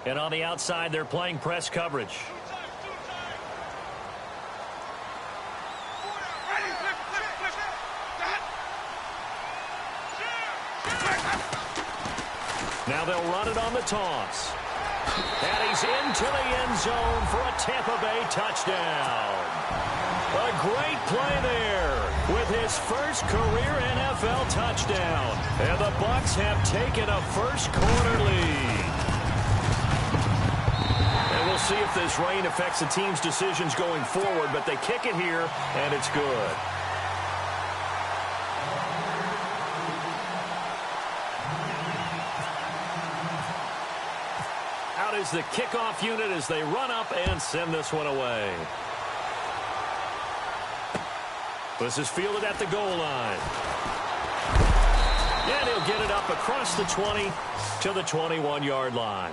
And on the outside, they're playing press coverage. Now they'll run it on the toss. And he's into the end zone for a Tampa Bay touchdown. A great play there with his first career NFL touchdown. And the Bucs have taken a first-quarter lead. And we'll see if this rain affects the team's decisions going forward, but they kick it here, and it's good. Out is the kickoff unit as they run up and send this one away. This is fielded at the goal line. And he'll get it up across the 20 to the 21-yard line.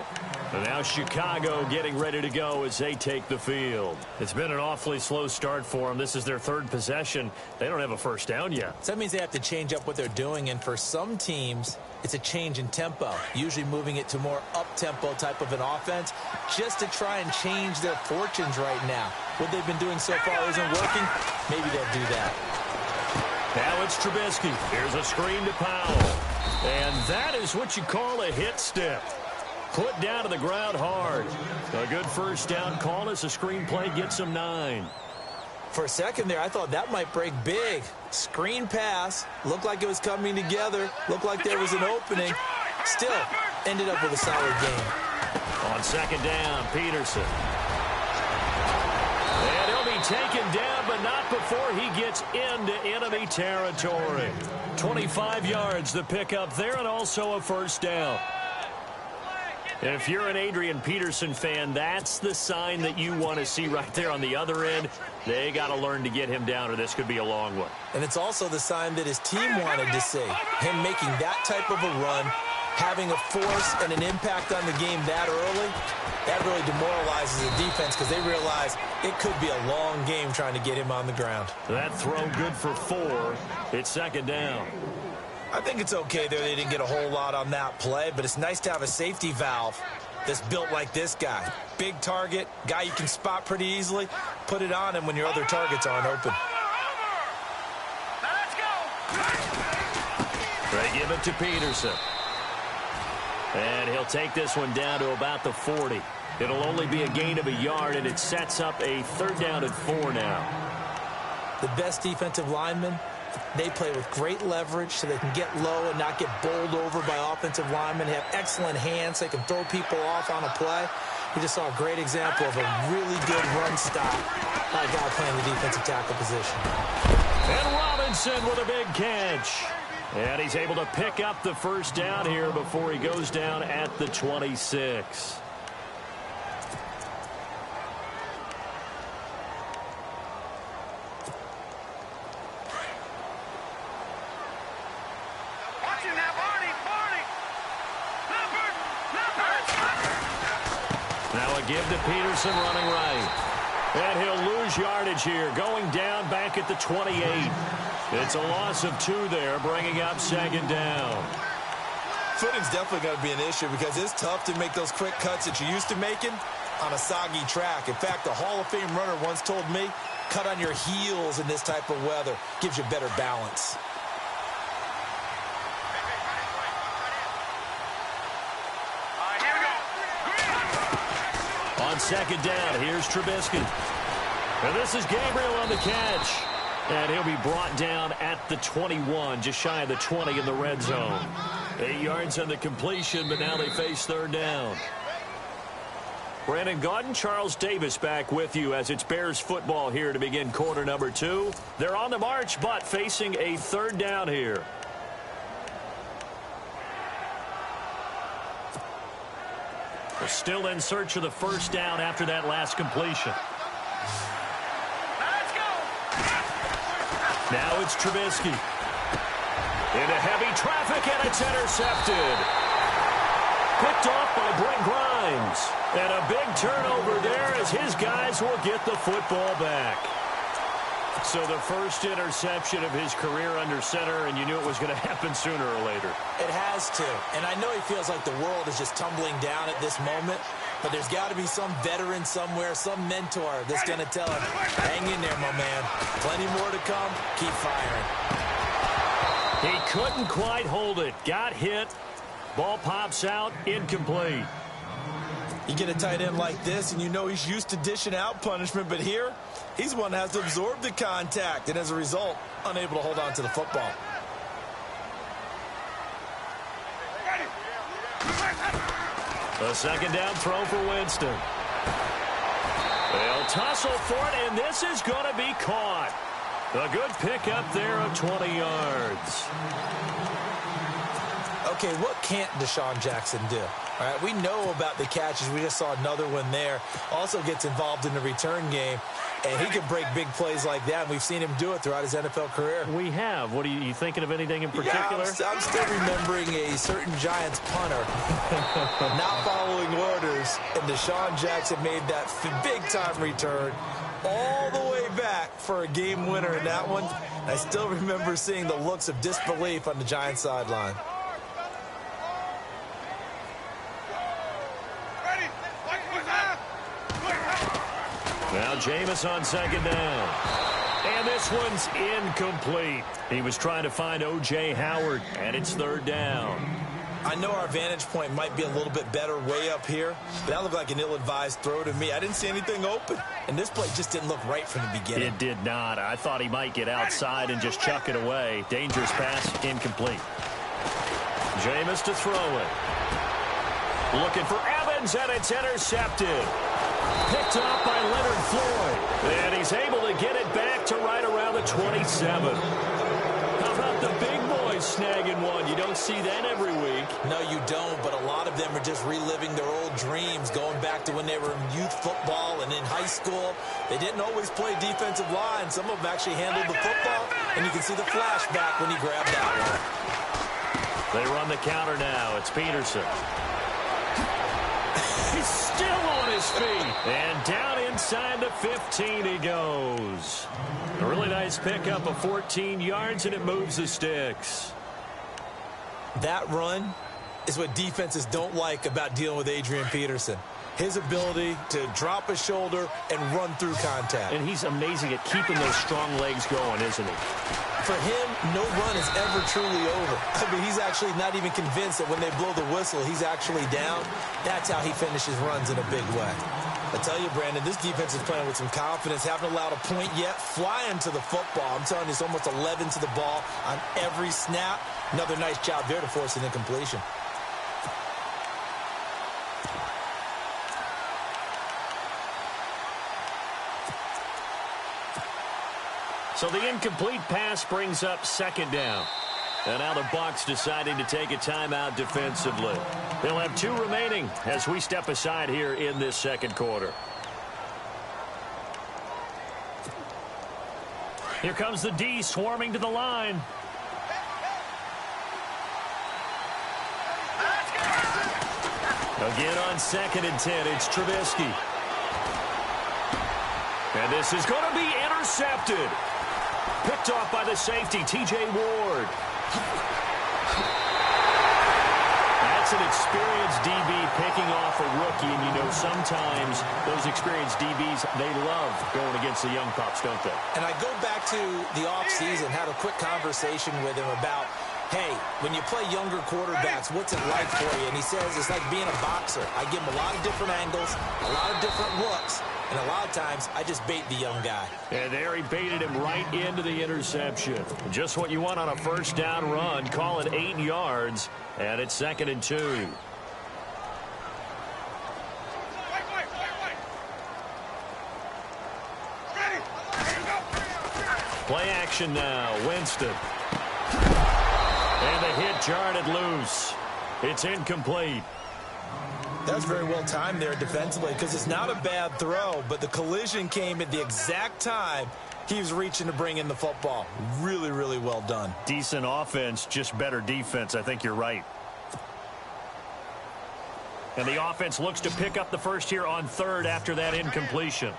And now Chicago getting ready to go as they take the field. It's been an awfully slow start for them. This is their third possession. They don't have a first down yet. So that means they have to change up what they're doing. And for some teams, it's a change in tempo, usually moving it to more up-tempo type of an offense just to try and change their fortunes right now. What they've been doing so far isn't working. Maybe they'll do that. Now it's Trubisky. Here's a screen to Powell. And that is what you call a hit step. Put down to the ground hard. A good first down call as the screen play gets him 9. For a second there, I thought that might break big. Screen pass. Looked like it was coming together. Looked like there was an opening. Still, ended up with a solid game. On second down, Peterson. And he'll be taken down, but not before he gets into enemy territory. 25 yards the pickup there, and also a first down. If you're an Adrian Peterson fan, that's the sign that you want to see right there on the other end. They got to learn to get him down, or this could be a long one. And it's also the sign that his team wanted to see. Him making that type of a run, having a force and an impact on the game that early, that really demoralizes the defense because they realize it could be a long game trying to get him on the ground. That throw good for 4. It's second down. I think it's okay there. They didn't get a whole lot on that play, but it's nice to have a safety valve that's built like this guy. Big target, guy you can spot pretty easily. Put it on him when your other targets aren't open. They give it to Peterson. And he'll take this one down to about the 40. It'll only be a gain of a yard, and it sets up a third down and 4 now. The best defensive linemen, they play with great leverage so they can get low and not get bowled over by offensive linemen. They have excellent hands. So they can throw people off on a play. We just saw a great example of a really good run stop by a guy playing the defensive tackle position. And Robinson with a big catch. And he's able to pick up the first down here before he goes down at the 26. Now a give to Peterson running right. And he'll lose yardage here, going down back at the 28. It's a loss of 2 there, bringing up second down. Footing's definitely going to be an issue because it's tough to make those quick cuts that you're used to making on a soggy track. In fact, a Hall of Fame runner once told me, cut on your heels in this type of weather. Gives you better balance. On second down, here's Trubisky. And this is Gabriel on the catch. And he'll be brought down at the 21, just shy of the 20 in the red zone. 8 yards on the completion, but now they face third down. Brandon Gaudin, Charles Davis back with you as it's Bears football here to begin quarter number 2. They're on the march, but facing a third down here. They're still in search of the first down after that last completion. Now it's Trubisky. Into heavy traffic, and it's intercepted. Picked off by Brent Grimes. And a big turnover there as his guys will get the football back. So the first interception of his career under center, and you knew it was going to happen sooner or later. It has to. And I know he feels like the world is just tumbling down at this moment. But there's got to be some veteran somewhere, some mentor that's going to tell him, hang in there, my man. Plenty more to come. Keep firing. He couldn't quite hold it. Got hit. Ball pops out. Incomplete. You get a tight end like this, and you know he's used to dishing out punishment. But here, he's the one that has to absorb the contact. And as a result, unable to hold on to the football. A second down throw for Winston. They'll tussle for it, and this is going to be caught. A good pickup there of 20 yards. Okay, what can't Deshaun Jackson do? All right, we know about the catches. We just saw another one there. Also gets involved in the return game, and he can break big plays like that. And we've seen him do it throughout his NFL career. We have. What are you thinking of anything in particular? Yeah, I'm still remembering a certain Giants punter not following orders, and Deshaun Jackson made that big-time return all the way back for a game winner in that one. I still remember seeing the looks of disbelief on the Giants sideline. Now Jameis on second down. And this one's incomplete. He was trying to find O.J. Howard, and it's third down. I know our vantage point might be a little bit better way up here, but that looked like an ill-advised throw to me. I didn't see anything open, and this play just didn't look right from the beginning. It did not. I thought he might get outside and just chuck it away. Dangerous pass, incomplete. Jameis to throw it. Looking for Evans, and it's intercepted. Picked up by Leonard Floyd. And he's able to get it back to right around the 27. How about the big boys snagging one? You don't see that every week. No, you don't, but a lot of them are just reliving their old dreams, going back to when they were in youth football and in high school. They didn't always play defensive line. Some of them actually handled the football, and you can see the flashback when he grabbed that one. They run the counter now. It's Peterson. He's still on his feet. And down inside the 15 he goes. A really nice pickup of 14 yards, and it moves the sticks. That run is what defenses don't like about dealing with Adrian Peterson. His ability to drop his shoulder and run through contact. And he's amazing at keeping those strong legs going, isn't he? For him, no run is ever truly over. I mean, he's actually not even convinced that when they blow the whistle, he's actually down. That's how he finishes runs in a big way. I tell you, Brandon, this defense is playing with some confidence. Haven't allowed a point yet. Flying to the football. I'm telling you, it's almost 11 to the ball on every snap. Another nice job there to force an incompletion. So the incomplete pass brings up second down. And now the Bucs deciding to take a timeout defensively. They'll have 2 remaining as we step aside here in this second quarter. Here comes the D swarming to the line. Again on 2nd and 10, it's Trubisky. And this is going to be intercepted. Picked off by the safety, T.J. Ward. That's an experienced DB picking off a rookie, and you know sometimes those experienced DBs, they love going against the young pups, don't they? And I go back to the offseason, had a quick conversation with him about, hey, when you play younger quarterbacks, what's it like for you? And he says it's like being a boxer. I give him a lot of different angles, a lot of different looks. And a lot of times, I just bait the young guy. And there he baited him right into the interception. Just what you want on a first down run. Call it 8 yards, and it's 2nd and 2. Play action now. Winston. And the hit jarred it loose. It's incomplete. That's very well timed there defensively because it's not a bad throw, but the collision came at the exact time he was reaching to bring in the football. Really, really well done. Decent offense, just better defense. I think you're right. And the offense looks to pick up the first here on 3rd after that incompletion.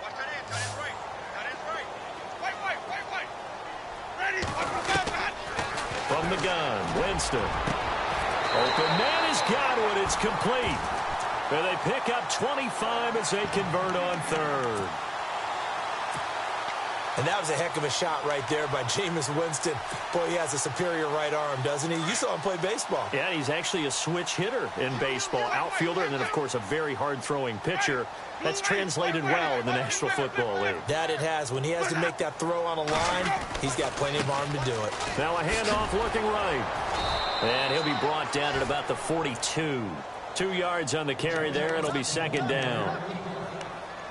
From the gun, Winston. Open man has got one. It's complete. And they pick up 25 as they convert on third. And that was a heck of a shot right there by Jameis Winston. Boy, he has a superior right arm, doesn't he? You saw him play baseball. Yeah, he's actually a switch hitter in baseball. Outfielder, and then, of course, a very hard-throwing pitcher. That's translated well in the National Football League. That it has. When he has to make that throw on a line, he's got plenty of arm to do it. Now a handoff looking right. And he'll be brought down at about the 42. 2 yards on the carry there. It'll be second down.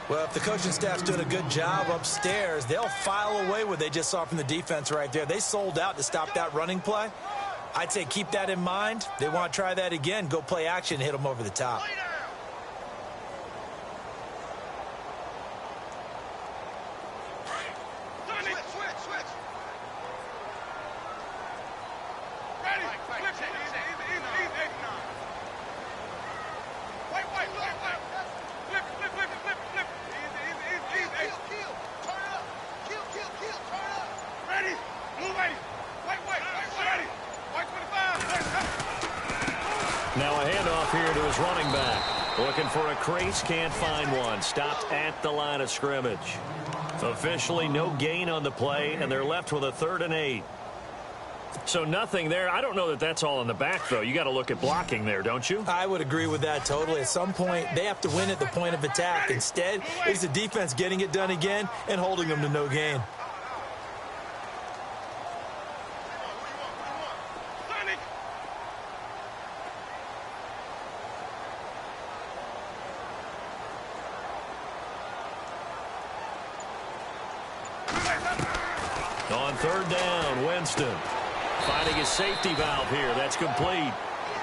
Well, if the coaching staff's doing a good job upstairs, they'll file away what they just saw from the defense right there. They sold out to stop that running play. I'd say keep that in mind. They want to try that again. Go play action and hit them over the top. Now a handoff here to his running back. Looking for a crease, can't find one. Stopped at the line of scrimmage. Officially no gain on the play, and they're left with a 3rd and 8. So nothing there. I don't know that that's all in the back, though. You got to look at blocking there, don't you? I would agree with that totally. At some point, they have to win at the point of attack. Instead, it's the defense getting it done again and holding them to no gain. On 3rd down, Winston finding his safety valve here. That's complete.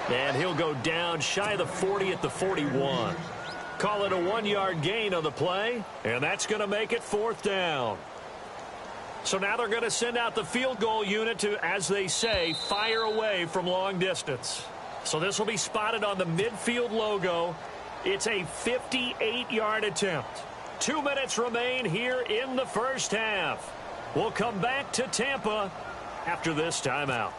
And he'll go down shy of the 40 at the 41. Call it a 1-yard gain on the play, and that's going to make it 4th down. So now they're going to send out the field goal unit to, as they say, fire away from long distance. So this will be spotted on the midfield logo. It's a 58-yard attempt. 2 minutes remain here in the first half. We'll come back to Tampa after this timeout.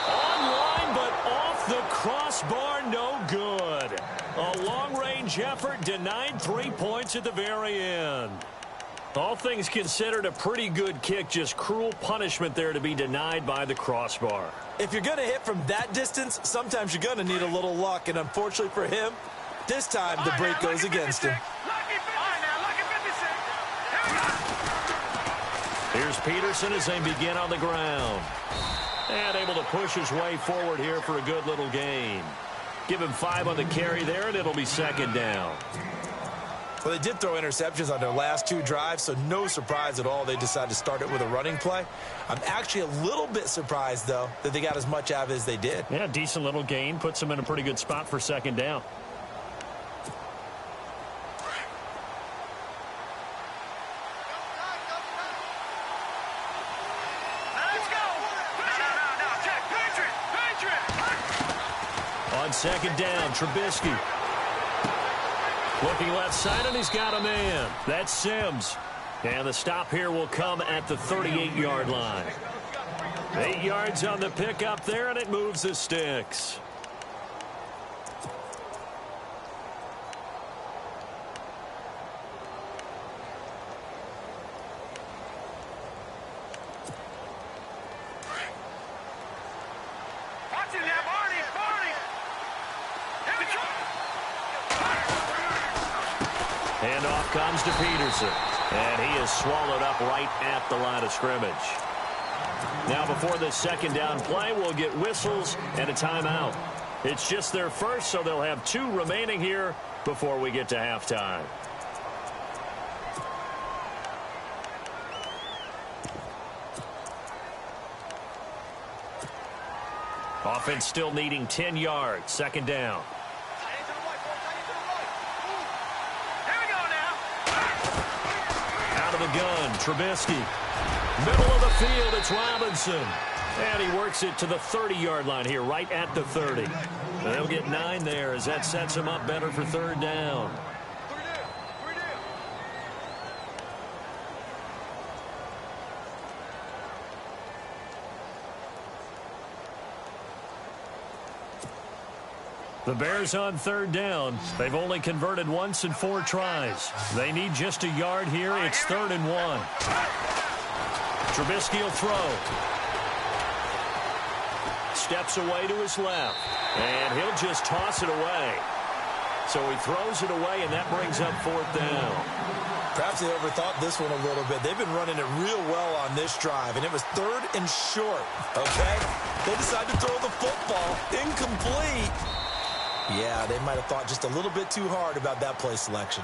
Online, but off the crossbar, no good. A long-range effort denied 3 points at the very end. All things considered, a pretty good kick, just cruel punishment there to be denied by the crossbar. If you're going to hit from that distance, sometimes you're going to need a little luck. And unfortunately for him, this time the break goes against him. Here's Peterson as they begin on the ground. And able to push his way forward here for a good little gain. Give him 5 on the carry there, and it'll be second down. Well, they did throw interceptions on their last 2 drives, so no surprise at all they decided to start it with a running play. I'm actually a little bit surprised, though, that they got as much out of it as they did. Yeah, decent little gain. Puts them in a pretty good spot for second down. On second down, Trubisky. Looking left side, and he's got a man. That's Sims. And the stop here will come at the 38-yard line. 8 yards on the pickup there, and it moves the sticks. Handoff comes to Peterson, and he is swallowed up right at the line of scrimmage. Now before this second down play, we'll get whistles and a timeout. It's just their first, so they'll have 2 remaining here before we get to halftime. Offense still needing 10 yards, second down. Out of the gun, Trubisky. Middle of the field, it's Robinson. And he works it to the 30-yard line here, right at the 30. They'll get 9 there as that sets him up better for third down. The Bears on third down. They've only converted once in 4 tries. They need just a yard here. It's 3rd and 1. Trubisky will throw. Steps away to his left. And he'll just toss it away. So he throws it away, and that brings up 4th down. Perhaps they overthought this one a little bit. They've been running it real well on this drive, and it was 3rd and short, okay? They decided to throw the football. Incomplete. Yeah, they might have thought just a little bit too hard about that play selection.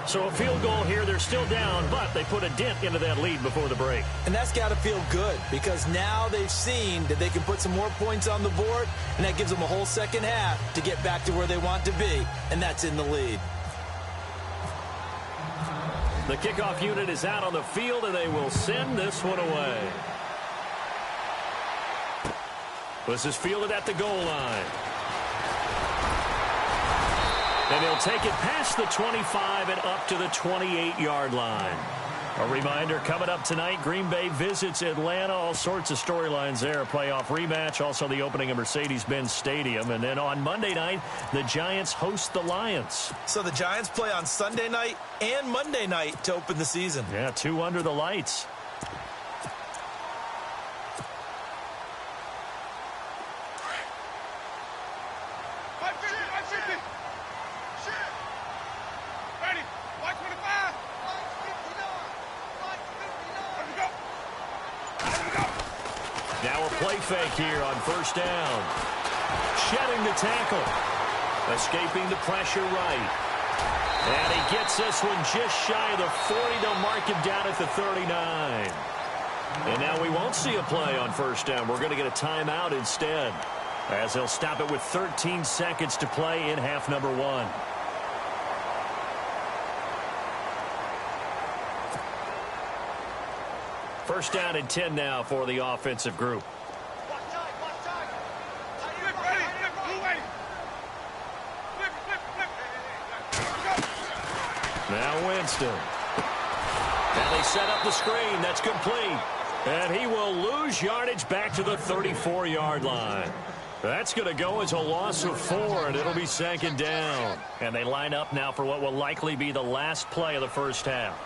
So a field goal here. They're still down, but they put a dent into that lead before the break. And that's got to feel good because now they've seen that they can put some more points on the board, and that gives them a whole second half to get back to where they want to be, and that's in the lead. The kickoff unit is out on the field, and they will send this one away. This is fielded at the goal line. And he'll take it past the 25 and up to the 28-yard line. A reminder, coming up tonight, Green Bay visits Atlanta. All sorts of storylines there. A playoff rematch, also the opening of Mercedes-Benz Stadium. And then on Monday night, the Giants host the Lions. So the Giants play on Sunday night and Monday night to open the season. Yeah, 2 under the lights. Now a play fake here on 1st down. Shedding the tackle. Escaping the pressure right. And he gets this one just shy of the 40. They'll mark him down at the 39. And now we won't see a play on 1st down. We're going to get a timeout instead, as they'll stop it with 13 seconds to play in half number 1. First down and 10 now for the offensive group. Now Winston. And they set up the screen. That's complete. And he will lose yardage back to the 34-yard line. That's going to go as a loss of 4, and it'll be 2nd down. And they line up now for what will likely be the last play of the first half.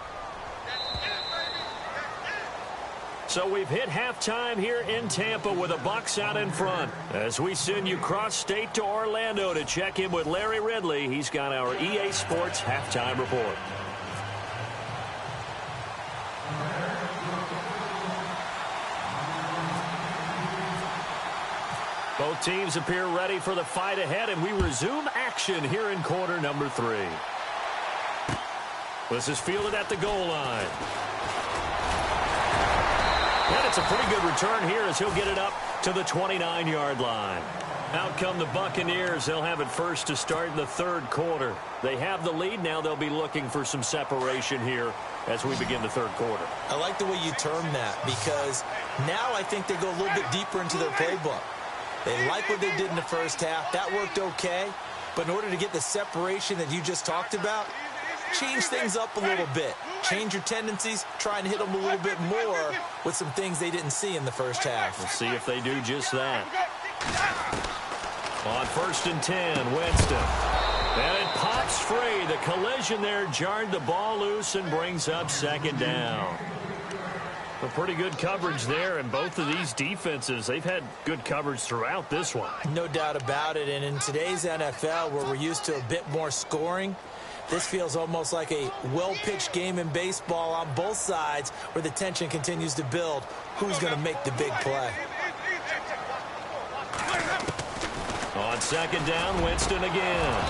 So we've hit halftime here in Tampa with the Bucs out in front. As we send you cross-state to Orlando to check in with Larry Ridley. He's got our EA Sports halftime report. Both teams appear ready for the fight ahead, and we resume action here in quarter number 3. This is fielded at the goal line. And it's a pretty good return here as he'll get it up to the 29-yard line. Out come the Buccaneers. They'll have it first to start the 3rd quarter. They have the lead. Now they'll be looking for some separation here as we begin the 3rd quarter. I like the way you term that because now I think they go a little bit deeper into their playbook. They like what they did in the first half. That worked okay. But in order to get the separation that you just talked about, change things up a little bit. Change your tendencies. Try and hit them a little bit more with some things they didn't see in the first half. We'll see if they do just that. On 1st and 10, Winston. And it pops free. The collision there jarred the ball loose and brings up 2nd down. A pretty good coverage there, and both of these defenses, they've had good coverage throughout this one. No doubt about it, and in today's NFL, where we're used to a bit more scoring, this feels almost like a well-pitched game in baseball on both sides where the tension continues to build. Who's going to make the big play? On 2nd down, Winston again.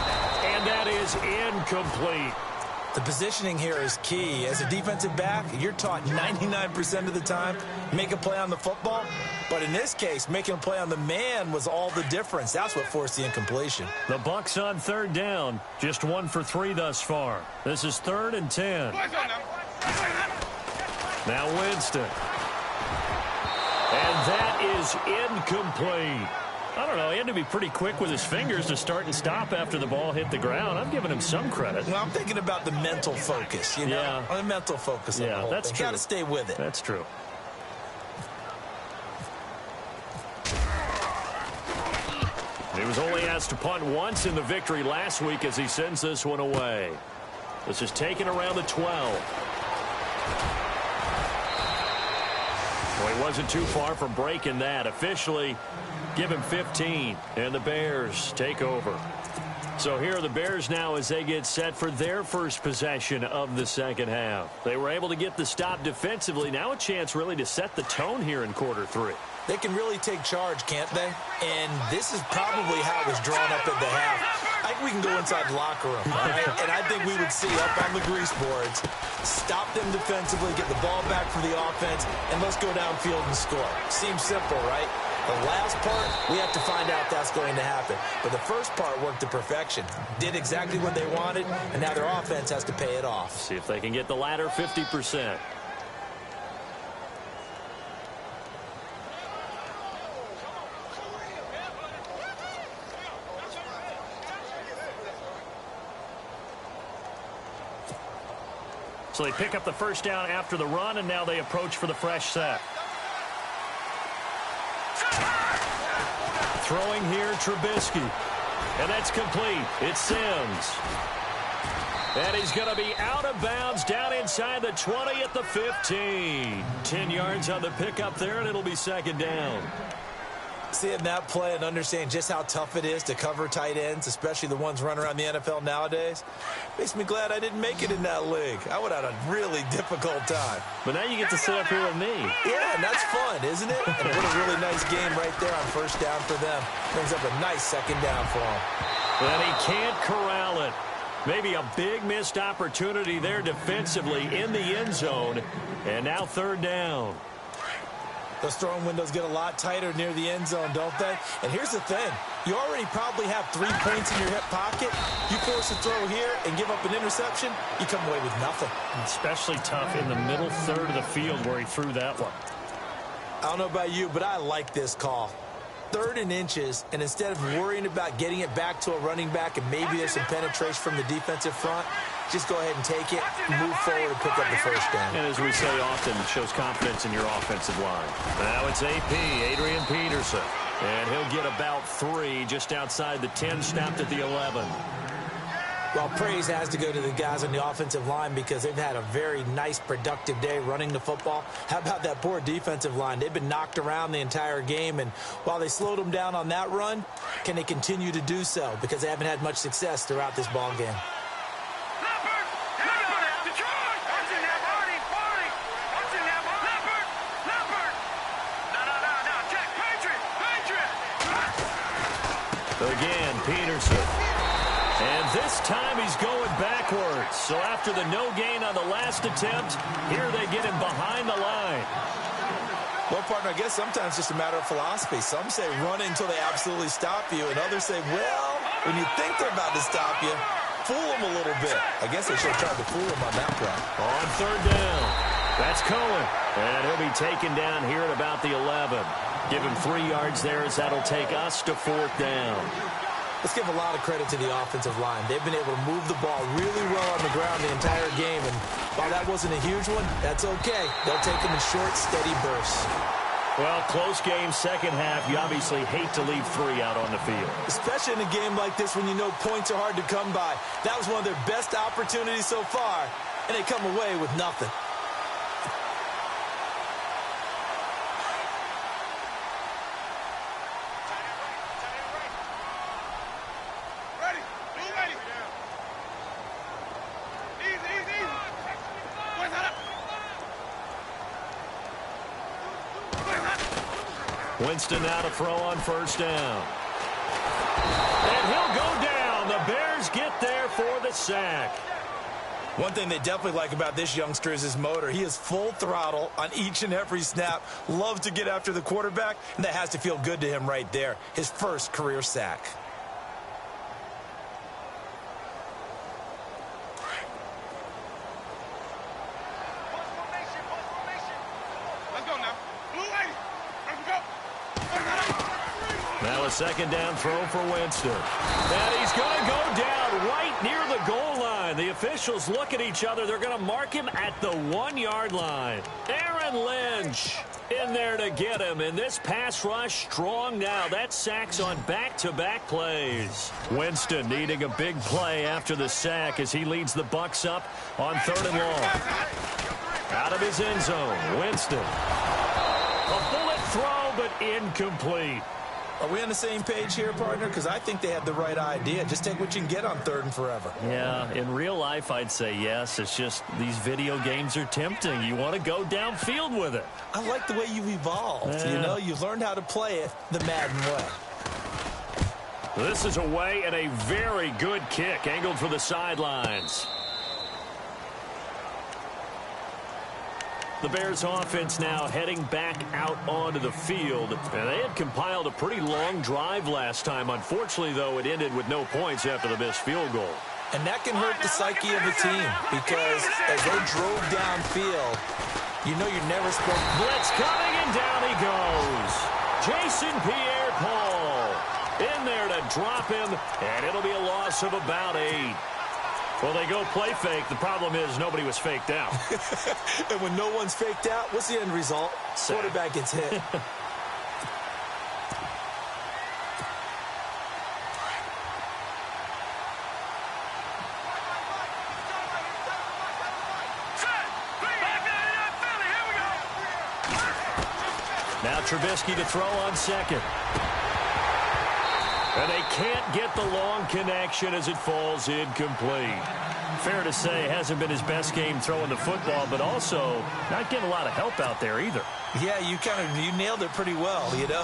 And that is incomplete. The positioning here is key. As a defensive back, you're taught 99% of the time, make a play on the football. But in this case, making a play on the man was all the difference. That's what forced the incompletion. The Bucs on 3rd down, just 1 for 3 thus far. This is 3rd and 10. Now Winston. And that is incomplete. I don't know. He had to be pretty quick with his fingers to start and stop after the ball hit the ground. I'm giving him some credit. Well, I'm thinking about the mental focus, you know? Yeah. The mental focus of the whole that's thing. true. Got to stay with it. That's true. He was only asked to punt once in the victory last week as he sends this one away. This is taken around the 12. Well, he wasn't too far from breaking that. Officially, give him 15, and the Bears take over. So here are the Bears now as they get set for their first possession of the second half. They were able to get the stop defensively. Now a chance really to set the tone here in quarter 3. They can really take charge, can't they? And this is probably how it was drawn up at the half. I think we can go inside the locker room, all right? And I think we would see up on the grease boards, stop them defensively, get the ball back for the offense, and let's go downfield and score. Seems simple, right? The last part, we have to find out that's going to happen. But the first part worked to perfection. Did exactly what they wanted, and now their offense has to pay it off. See if they can get the latter 50%. So they pick up the first down after the run, and now they approach for the fresh set. Throwing here, Trubisky. And that's complete. It's Sims. And he's going to be out of bounds down inside the 20 at the 15. 10 yards on the pickup there, and it'll be second down. Seeing that play and understanding just how tough it is to cover tight ends, especially the ones running around the NFL nowadays, makes me glad I didn't make it in that league. I would have had a really difficult time. But now you get to sit up here with me. Yeah, and that's fun, isn't it? And what a really nice game right there on first down for them. Brings up a nice second down for them. And he can't corral it. Maybe a big missed opportunity there defensively in the end zone. And now third down. Those throwing windows get a lot tighter near the end zone, don't they? And here's the thing. You already probably have 3 points in your hip pocket. You force a throw here and give up an interception, you come away with nothing. Especially tough in the middle third of the field where he threw that one. I don't know about you, but I like this call. 3rd and inches, and instead of worrying about getting it back to a running back and maybe there's some penetration from the defensive front, just go ahead and take it, move forward, and pick up the first down. And as we say often, it shows confidence in your offensive line. Now it's AP, Adrian Peterson. And he'll get about 3 just outside the 10, stopped at the 11. Well, praise has to go to the guys on the offensive line because they've had a very nice, productive day running the football. How about that poor defensive line? They've been knocked around the entire game, and while they slowed them down on that run, can they continue to do so? Because they haven't had much success throughout this ball game. Again, Peterson. And this time he's going backwards. So after the no gain on the last attempt, here they get him behind the line. Well, partner, I guess sometimes it's just a matter of philosophy. Some say run until they absolutely stop you, and others say, well, when you think they're about to stop you, fool them a little bit. I guess they should have tried to fool him on that play. On third down, that's Cohen. And he'll be taken down here at about the 11. Give him 3 yards there as that'll take us to 4th down. Let's give a lot of credit to the offensive line. They've been able to move the ball really well on the ground the entire game, and while that wasn't a huge one, that's okay. They'll take them in short, steady bursts. Well, close game, second half. You obviously hate to leave 3 out on the field. Especially in a game like this when you know points are hard to come by. That was one of their best opportunities so far, and they come away with nothing. Winston now to throw on first down. And he'll go down. The Bears get there for the sack. One thing they definitely like about this youngster is his motor. He is full throttle on each and every snap. Loves to get after the quarterback, and that has to feel good to him right there. His first career sack. Now a second down throw for Winston. And he's going to go down right near the goal line. The officials look at each other. They're going to mark him at the 1-yard line. Aaron And Lynch in there to get him. And this pass rush strong now. That's sacks on back-to-back plays. Winston needing a big play after the sack as he leads the Bucs up on 3rd and long. Out of his end zone, Winston. A bullet throw, but incomplete. Are we on the same page here, partner? Because I think they had the right idea. Just take what you can get on 3rd and forever. Yeah, in real life, I'd say yes. It's just these video games are tempting. You want to go downfield with it. I like the way you've evolved. Yeah. You know, you've learned how to play it the Madden way. This is away and a very good kick, angled for the sidelines. The Bears offense now heading back out onto the field. And they had compiled a pretty long drive last time. Unfortunately, though, it ended with no points after the missed field goal. And that can hurt the psyche of a team because as they drove downfield, you know you're never supposed to... Blitz coming, and down he goes. Jason Pierre-Paul in there to drop him, and it'll be a loss of about 8. Well, they go play fake. The problem is nobody was faked out. And when no one's faked out, what's the end result? Quarterback gets hit. Now Trubisky to throw on 2nd. And they can't get the long connection as it falls incomplete. Fair to say, hasn't been his best game throwing the football, but also not getting a lot of help out there either. Yeah, you nailed it pretty well, you know.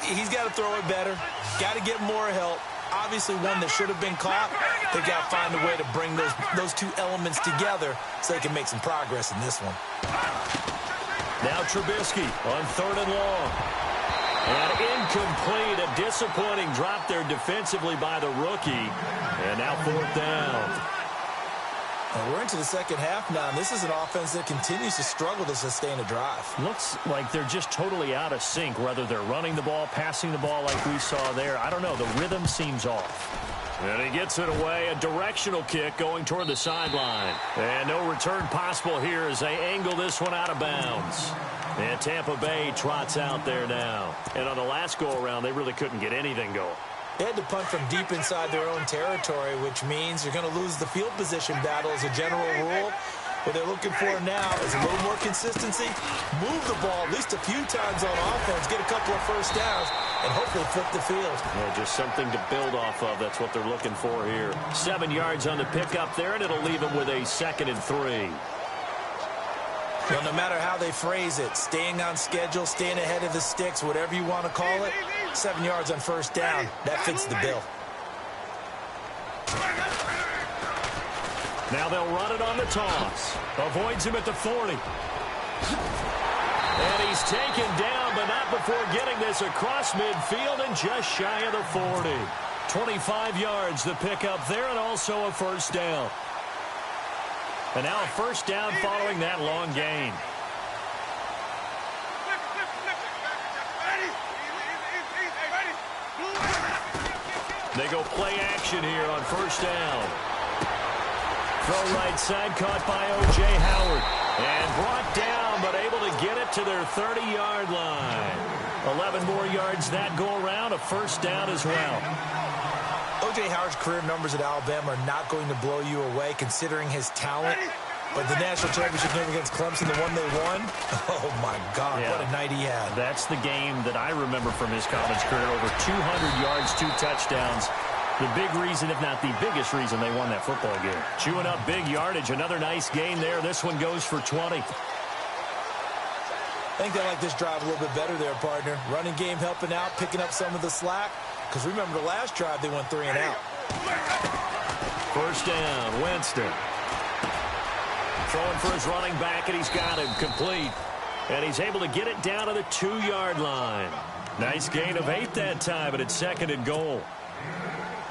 He's got to throw it better. Got to get more help. Obviously one that should have been caught. They've got to find a way to bring those two elements together so they can make some progress in this one. Now Trubisky on 3rd and long. And incomplete, a disappointing drop there defensively by the rookie. And now 4th down. And we're into the second half now, and this is an offense that continues to struggle to sustain a drive. Looks like they're just totally out of sync, whether they're running the ball, passing the ball like we saw there. I don't know, the rhythm seems off. And he gets it away, a directional kick going toward the sideline. And no return possible here as they angle this one out of bounds. And Tampa Bay trots out there now. And on the last go-around, they really couldn't get anything going. They had to punt from deep inside their own territory, which means you're going to lose the field position battle as a general rule. What they're looking for now is a little more consistency, move the ball at least a few times on offense, get a couple of first downs, and hopefully flip the field. Yeah, just something to build off of. That's what they're looking for here. 7 yards on the pickup there, and it'll leave them with a 2nd and 3. Well, no matter how they phrase it, staying on schedule, staying ahead of the sticks, whatever you want to call it, 7 yards on first down, that fits the bill. Now they'll run it on the toss. Avoids him at the 40. And he's taken down, but not before getting this across midfield and just shy of the 40. 25 yards the pickup there, and also a first down. And now a first down following that long gain. They go play action here on first down. Throw right side, caught by O.J. Howard. And brought down, but able to get it to their 30-yard line. 11 more yards that go around, a first down as well. O.J. Howard's career numbers at Alabama are not going to blow you away considering his talent. But the national championship game against Clemson, the one they won, oh, my God, yeah. What a night he had. That's the game that I remember from his college career. Over 200 yards, 2 touchdowns. The big reason, if not the biggest reason, they won that football game. Chewing up big yardage. Another nice gain there. This one goes for 20. I think they like this drive a little bit better there, partner. Running game helping out, picking up some of the slack. Because remember the last drive, they went 3 and out. First down, Winston. Throwing for his running back, and he's got him complete. And he's able to get it down to the 2-yard line. Nice gain of 8 that time, but it's 2nd and goal.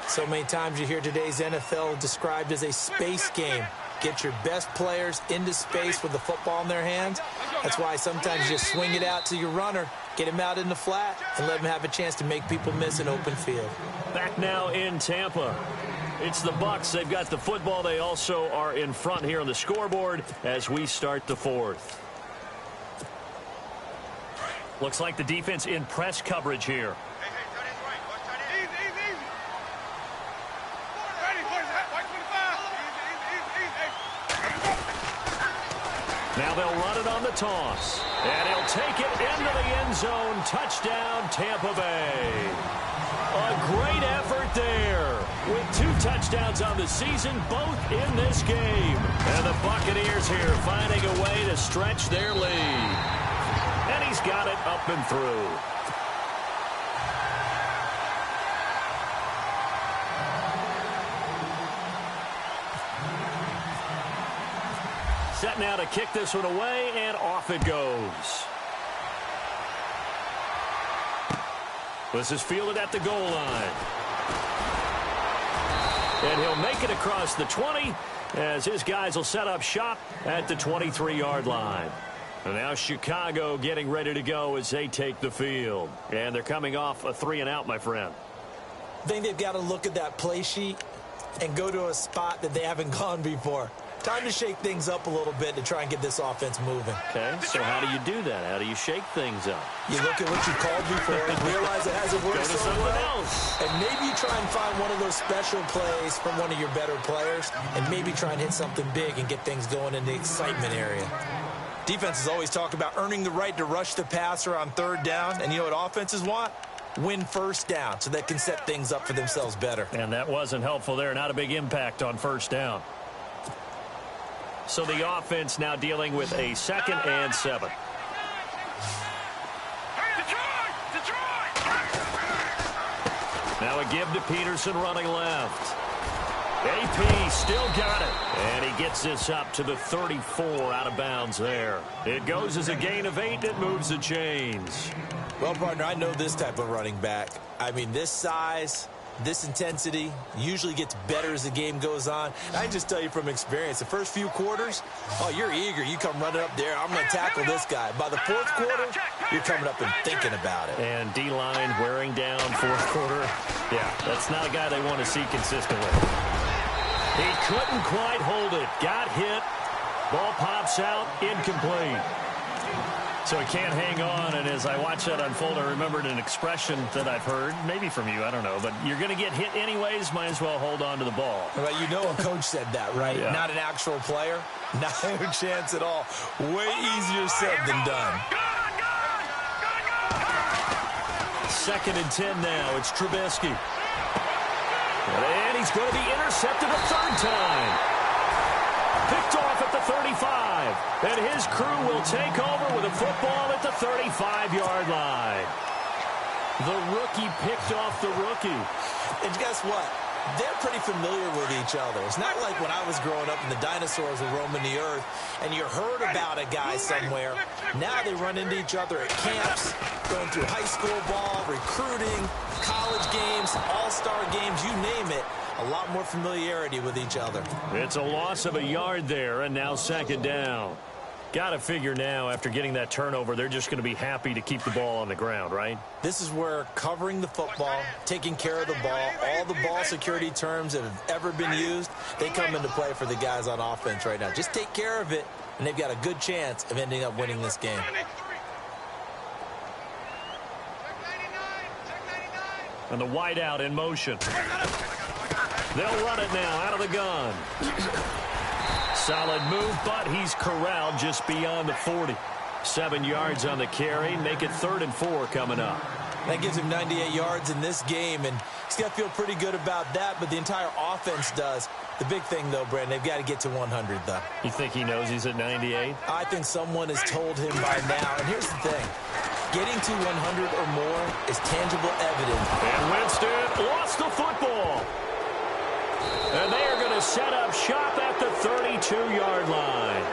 So many times you hear today's NFL described as a space game. Get your best players into space with the football in their hands. That's why sometimes you just swing it out to your runner, get him out in the flat, and let him have a chance to make people miss an open field. Back now in Tampa. It's the Bucs. They've got the football. They also are in front here on the scoreboard as we start the 4th. Looks like the defense in press coverage here. Now they'll run it on the toss. And he'll take it into the end zone. Touchdown, Tampa Bay. A great effort there. With 2 touchdowns on the season, both in this game. And the Buccaneers here finding a way to stretch their lead. And he's got it up and through. Set now to kick this one away, and off it goes. This is fielded at the goal line. And he'll make it across the 20 as his guys will set up shop at the 23-yard line. And now Chicago getting ready to go as they take the field. And they're coming off a 3-and-out, my friend. I think they've got to look at that play sheet and go to a spot that they haven't gone before. Time to shake things up a little bit to try and get this offense moving. Okay, so how do you do that? How do you shake things up? You look at what you called before and realize it hasn't worked so well. And maybe you try and find one of those special plays from one of your better players and maybe try and hit something big and get things going in the excitement area. Defenses always talk about earning the right to rush the passer on 3rd down. And you know what offenses want? Win 1st down so they can set things up for themselves better. And that wasn't helpful there. Not a big impact on 1st down. So the offense now dealing with a 2nd and 7. Now a give to Peterson running left. AP still got it. And he gets this up to the 34 out of bounds there. It goes as a gain of 8. It moves the chains. Well, partner, I know this type of running back. I mean, this size, this intensity usually gets better as the game goes on. And I can just tell you from experience, the first few quarters, oh, you're eager. You come running up there. I'm going to tackle this guy. By the 4th quarter, you're coming up and thinking about it. And D-line wearing down 4th quarter. Yeah, that's not a guy they want to see consistently. He couldn't quite hold it. Got hit. Ball pops out. Incomplete. So he can't hang on, and as I watch that unfold, I remembered an expression that I've heard, maybe from you, I don't know, but you're going to get hit anyways, might as well hold on to the ball. Well, you know a coach said that, right? Yeah. Not an actual player. Not a chance at all. Way easier said than done. 2nd and 10 now. It's Trubisky. And he's going to be intercepted a 3rd time. Picked off at the 35. And his crew will take over with a football at the 35-yard line. The rookie picked off the rookie. And guess what? They're pretty familiar with each other. It's not like when I was growing up and the dinosaurs were roaming the earth and you heard about a guy somewhere. Now they run into each other at camps, going through high school ball, recruiting, college games, all-star games, you name it. A lot more familiarity with each other. It's a loss of a yard there, and now 2nd down. Got to figure now, after getting that turnover, they're just going to be happy to keep the ball on the ground, right? This is where covering the football, taking care of the ball, all the ball security terms that have ever been used, they come into play for the guys on offense right now. Just take care of it, and they've got a good chance of ending up winning this game. And the wideout in motion. They'll run it now out of the gun. Solid move, but he's corralled just beyond the 40. 7 yards on the carry. Make it 3rd and 4 coming up. That gives him 98 yards in this game, and he's got to feel pretty good about that, but the entire offense does. The big thing, though, Brandon, they've got to get to 100, though. You think he knows he's at 98? I think someone has told him by now. And here's the thing. Getting to 100 or more is tangible evidence. And Winston lost the football. And they are going to set up shop at the 32-yard line.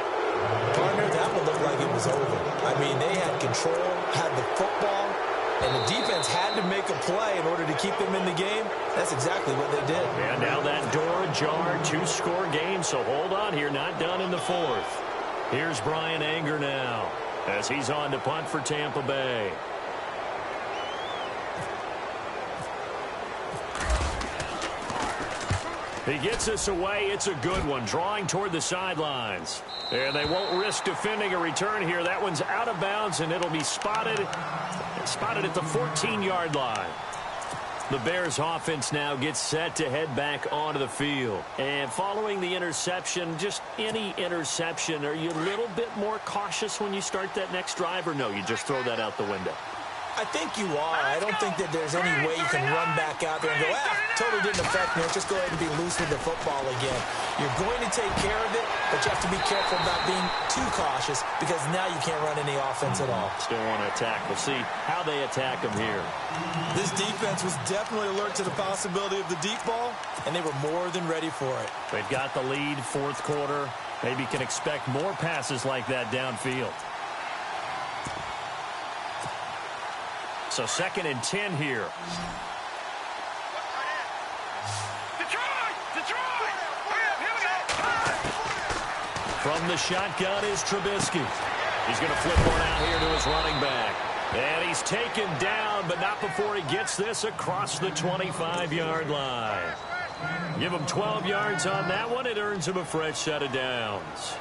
Partner, that one looked like it was over. I mean, they had control, had the football, and the defense had to make a play in order to keep them in the game. That's exactly what they did. And now that door ajar, 2-score game, so hold on here, not done in the 4th. Here's Brian Anger now as he's on to punt for Tampa Bay. He gets us away. It's a good one, drawing toward the sidelines. And they won't risk defending a return here. That one's out of bounds, and it'll be spotted at the 14-yard line. The Bears offense now gets set to head back onto the field. And following the interception, just any interception, are you a little bit more cautious when you start that next drive, or no, you just throw that out the window? I think you are. I don't think that there's any way you can run back out there and go, totally didn't affect me. Let's just go ahead and be loose with the football again. You're going to take care of it, but you have to be careful about being too cautious because now you can't run any offense at all. Still want to attack. We'll see how they attack them here. This defense was definitely alert to the possibility of the deep ball, and they were more than ready for it. They've got the lead, fourth quarter. Maybe can expect more passes like that downfield. So 2nd and 10 here. From the shotgun is Trubisky. He's going to flip one out here to his running back. And he's taken down, but not before he gets this across the 25-yard line. Give him 12 yards on that one. It earns him a fresh set of downs.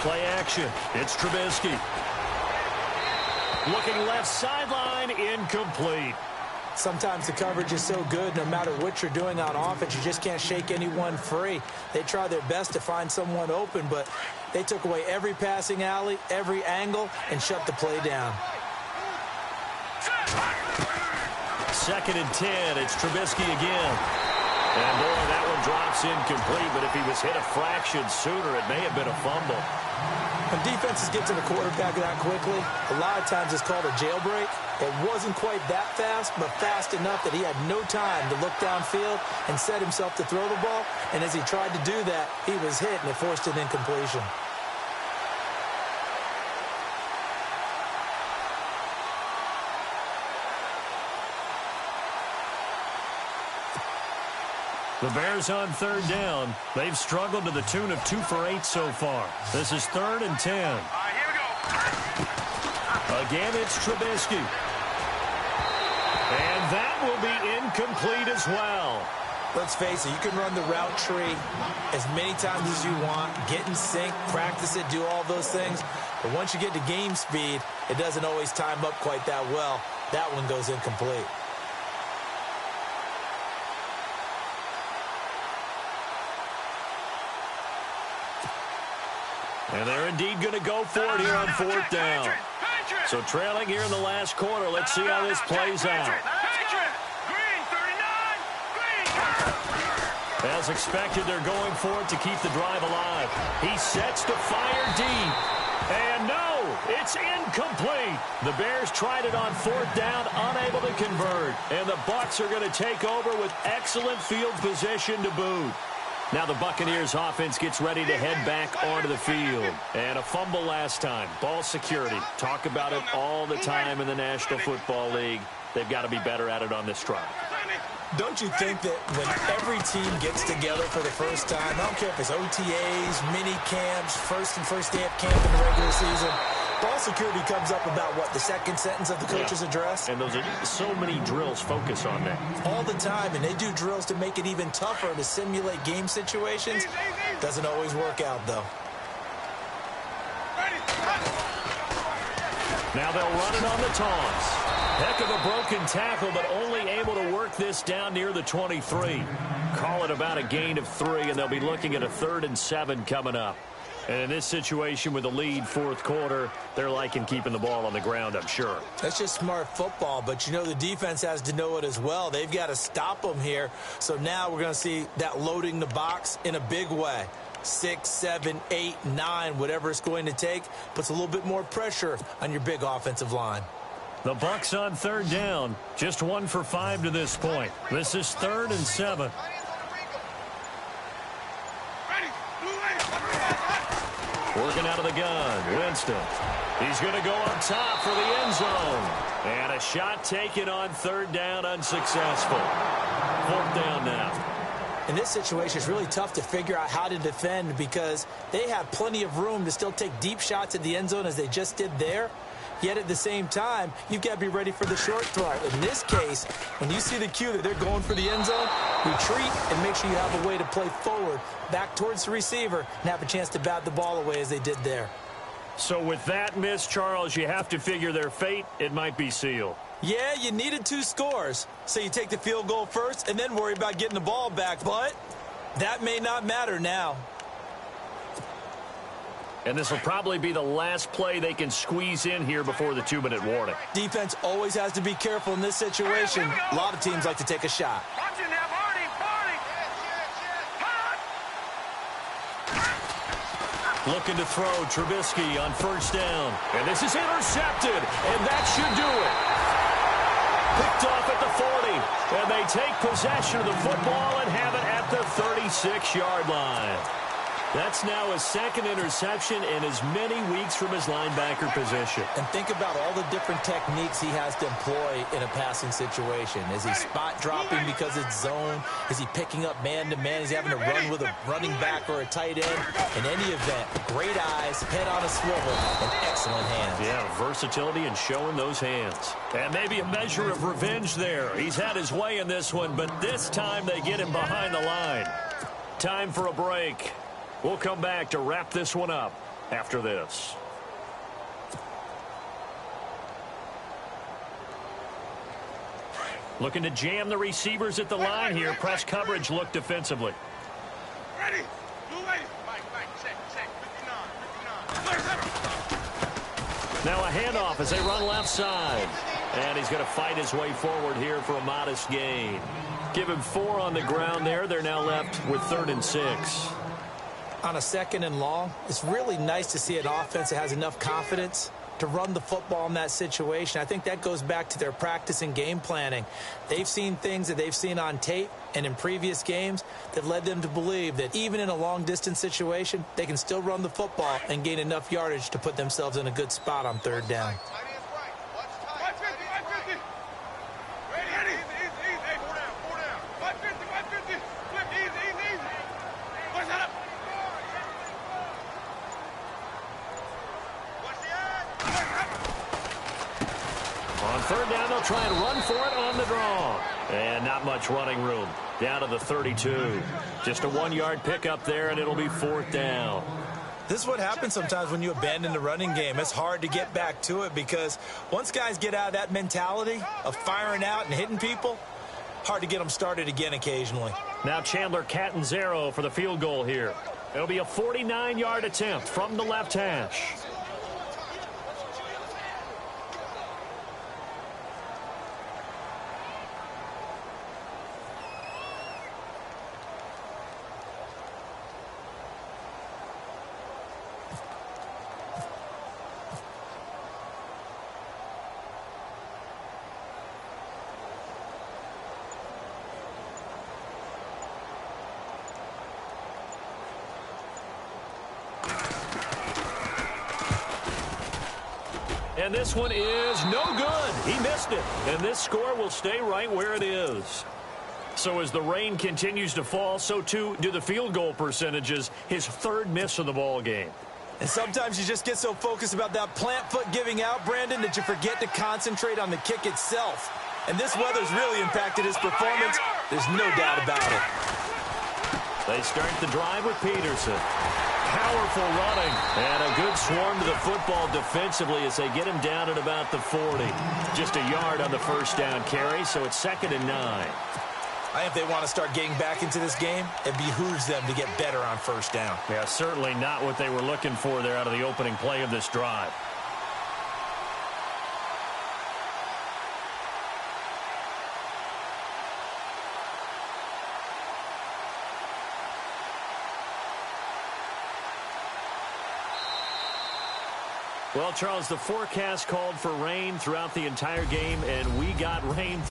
Play action. It's Trubisky. Looking left sideline, incomplete. Sometimes the coverage is so good, no matter what you're doing on offense, you just can't shake anyone free. They try their best to find someone open, but they took away every passing alley, every angle, and shut the play down. 2nd and 10. It's Trubisky again. And, boy, that one drops incomplete, but if he was hit a fraction sooner, it may have been a fumble. When defenses get to the quarterback that quickly, a lot of times it's called a jailbreak. It wasn't quite that fast, but fast enough that he had no time to look downfield and set himself to throw the ball. And as he tried to do that, he was hit, and it forced an incompletion. The Bears on 3rd down. They've struggled to the tune of 2 for 8 so far. This is 3rd and 10. Here we go. Again, it's Trubisky. And that will be incomplete as well. Let's face it, you can run the route tree as many times as you want, get in sync, practice it, do all those things. But once you get to game speed, it doesn't always time up quite that well. That one goes incomplete. And they're indeed going to go for it here on 4th down. So trailing here in the last quarter. Let's see how this plays out. As expected, they're going for it to keep the drive alive. He sets to fire deep. And no, it's incomplete. The Bears tried it on 4th down, unable to convert. And the Bucs are going to take over with excellent field position to boot. Now the Buccaneers offense gets ready to head back onto the field. And a fumble last time. Ball security. Talk about it all the time in the National Football League. They've got to be better at it on this drive. Don't you think that when every team gets together for the first time, I don't care if it's OTAs, mini camps, first day of camp in the regular season, ball security comes up about, what, the second sentence of the coach's address? And those are so many drills focus on that. All the time, and they do drills to make it even tougher to simulate game situations. Doesn't always work out, though. Now they'll run it on the taunts. Heck of a broken tackle, but only able to work this down near the 23. Call it about a gain of 3, and they'll be looking at a 3rd and 7 coming up. And in this situation with the lead 4th quarter, they're liking keeping the ball on the ground, I'm sure. That's just smart football, but you know the defense has to know it as well. They've got to stop them here. So now we're going to see that loading the box in a big way. 6, 7, 8, 9, whatever it's going to take, puts a little bit more pressure on your big offensive line. The Bucs on 3rd down, just 1 for 5 to this point. This is 3rd and 7. Working out of the gun. Winston. He's going to go up top for the end zone. And a shot taken on third down, unsuccessful. Fourth down now. In this situation, it's really tough to figure out how to defend because they have plenty of room to still take deep shots at the end zone as they just did there. Yet at the same time, you've got to be ready for the short throw. In this case, when you see the cue that they're going for the end zone, retreat and make sure you have a way to play forward, back towards the receiver, and have a chance to bat the ball away as they did there. So with that miss, Charles, you have to figure their fate. It might be sealed. Yeah, you needed 2 scores. So you take the field goal first and then worry about getting the ball back. But that may not matter now. And this will probably be the last play they can squeeze in here before the 2-minute warning. Defense always has to be careful in this situation. A lot of teams like to take a shot. Watch it now, Barney. Looking to throw Trubisky on first down. And this is intercepted. And that should do it. Picked off at the 40. And they take possession of the football and have it at the 36-yard line. That's now his second interception in as many weeks from his linebacker position. And think about all the different techniques he has to employ in a passing situation. Is he spot dropping because it's zone? Is he picking up man-to-man? Is he having to run with a running back or a tight end? In any event, great eyes, head on a swivel, and excellent hands. Yeah, versatility and showing those hands. And maybe a measure of revenge there. He's had his way in this one, but this time they get him behind the line. Time for a break. We'll come back to wrap this one up after this. Looking to jam the receivers at the line here. Press coverage look defensively. Ready. Blue lady. Mike, check. 59. Now a handoff as they run left side. And he's going to fight his way forward here for a modest gain. Give him 4 on the ground there. They're now left with 3rd and 6. On a 2nd and long, it's really nice to see an offense that has enough confidence to run the football in that situation. I think that goes back to their practice and game planning. They've seen things that they've seen on tape and in previous games that led them to believe that even in a long-distance situation, they can still run the football and gain enough yardage to put themselves in a good spot on 3rd down. On 3rd down, they'll try and run for it on the draw. And not much running room. Down to the 32. Just a 1-yard pickup there, and it'll be 4th down. This is what happens sometimes when you abandon the running game. It's hard to get back to it because once guys get out of that mentality of firing out and hitting people, hard to get them started again occasionally. Now Chandler Catanzaro for the field goal here. It'll be a 49-yard attempt from the left hash. And this one is no good. He missed it. And this score will stay right where it is. So as the rain continues to fall, so too do the field goal percentages. His 3rd miss of the ball game. And sometimes you just get so focused about that plant foot giving out, Brandon, that you forget to concentrate on the kick itself. And this weather's really impacted his performance. There's no doubt about it. They start the drive with Peterson. Powerful running and a good swarm to the football defensively as they get him down at about the 40. Just a yard on the 1st down carry, so it's 2nd and 9. I think if they want to start getting back into this game, it behooves them to get better on 1st down. Yeah, certainly not what they were looking for there out of the opening play of this drive. Well, Charles, the forecast called for rain throughout the entire game, and we got rain.